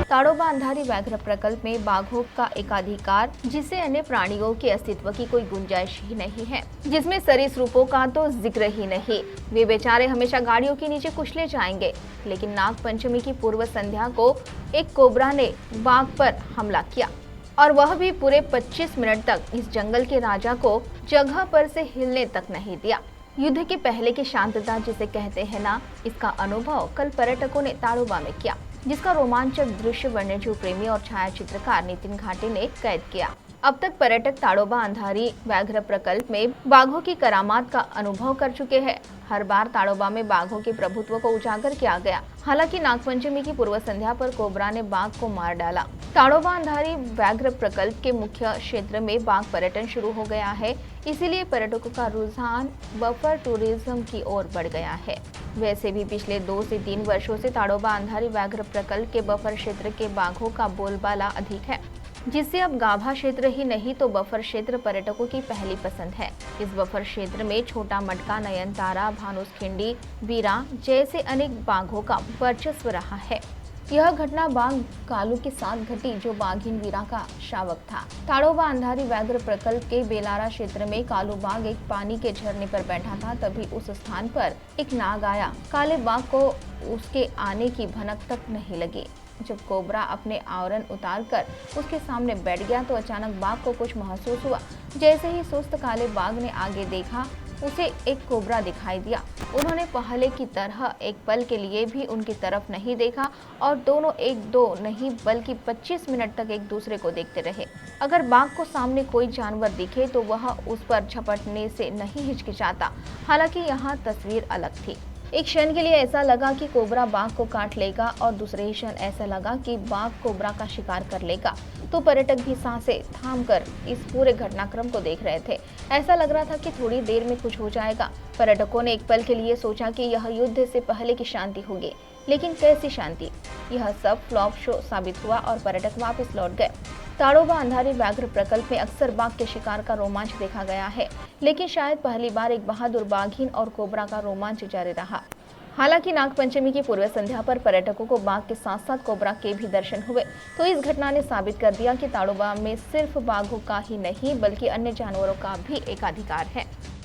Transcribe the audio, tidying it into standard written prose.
ताड़ोबा अंधारी व्याघ्र प्रकल्प में बाघों का एकाधिकार, जिसे अन्य प्राणियों के अस्तित्व की कोई गुंजाइश ही नहीं है, जिसमें सरीसृपों का तो जिक्र ही नहीं। वे बेचारे हमेशा गाड़ियों के नीचे कुचले जाएंगे। लेकिन नाग पंचमी की पूर्व संध्या को एक कोबरा ने बाघ पर हमला किया, और वह भी पूरे 25 मिनट तक इस जंगल के राजा को जगह पर से हिलने तक नहीं दिया। युद्ध के पहले की शांतता जिसे कहते हैं ना, इसका अनुभव कल पर्यटकों ने ताड़ोबा में किया, जिसका रोमांचक दृश्य वन्यजीव प्रेमी और छायाचित्रकार नितिन घाटे ने कैद किया। अब तक पर्यटक ताड़ोबा अंधारी व्याघ्र प्रकल्प में बाघों की करामात का अनुभव कर चुके हैं। हर बार ताड़ोबा में बाघों के प्रभुत्व को उजागर किया गया। हालांकि नागपंचमी की पूर्व संध्या पर कोबरा ने बाघ को मार डाला। ताड़ोबा अंधारी व्याघ्र प्रकल्प के मुख्य क्षेत्र में बाघ पर्यटन शुरू हो गया है, इसीलिए पर्यटकों का रुझान बफर टूरिज्म की ओर बढ़ गया है। वैसे भी पिछले 2 से 3 वर्षों से ताड़ोबा अंधारी व्याघ्र प्रकल्प के बफर क्षेत्र के बाघों का बोलबाला अधिक है, जिससे अब गाभा क्षेत्र ही नहीं तो बफर क्षेत्र पर्यटकों की पहली पसंद है। इस बफर क्षेत्र में छोटा मटका, नयनतारा, भानुसखिंडी, वीरा जैसे अनेक बाघों का वर्चस्व रहा है। यह घटना बाघ कालू के साथ घटी, जो बाघिन वीरा का शावक था। ताड़ोबा अंधारी व्याघ्र प्रकल्प के बेलारा क्षेत्र में कालू बाघ एक पानी के झरने पर बैठा था, तभी उस स्थान पर एक नाग आया। काले बाघ को उसके आने की भनक तक नहीं लगी। जब कोबरा अपने आवरण उतारकर उसके सामने बैठ गया तो अचानक बाघ को कुछ महसूस हुआ। जैसे ही सुस्त काले बाघ ने आगे देखा, उसे एक कोबरा दिखाई दिया। उन्होंने पहले की तरह एक पल के लिए भी उनकी तरफ नहीं देखा और दोनों 1-2 नहीं बल्कि 25 मिनट तक एक दूसरे को देखते रहे। अगर बाघ को सामने कोई जानवर दिखे तो वह उस पर झपटने से नहीं हिचकिचाता। हालांकि यहाँ तस्वीर अलग थी। एक क्षण के लिए ऐसा लगा कि कोबरा बाघ को काट लेगा और दूसरे ही क्षण ऐसा लगा कि बाघ कोबरा का शिकार कर लेगा। तो पर्यटक भी सांसें थामकर इस पूरे घटनाक्रम को देख रहे थे। ऐसा लग रहा था कि थोड़ी देर में कुछ हो जाएगा। पर्यटकों ने एक पल के लिए सोचा कि यह युद्ध से पहले की शांति होगी, लेकिन कैसी शांति? यह सब फ्लॉप शो साबित हुआ और पर्यटक वापस लौट गए। ताड़ोबा अंधारी व्याघ्र प्रकल्प में अक्सर बाघ के शिकार का रोमांच देखा गया है, लेकिन शायद पहली बार एक बहादुर बाघिन और कोबरा का रोमांच जारी रहा। हालांकि नागपंचमी की पूर्व संध्या पर पर्यटकों को बाघ के साथ साथ कोबरा के भी दर्शन हुए, तो इस घटना ने साबित कर दिया कि ताड़ोबा में सिर्फ बाघों का ही नहीं बल्कि अन्य जानवरों का भी एकाधिकार है।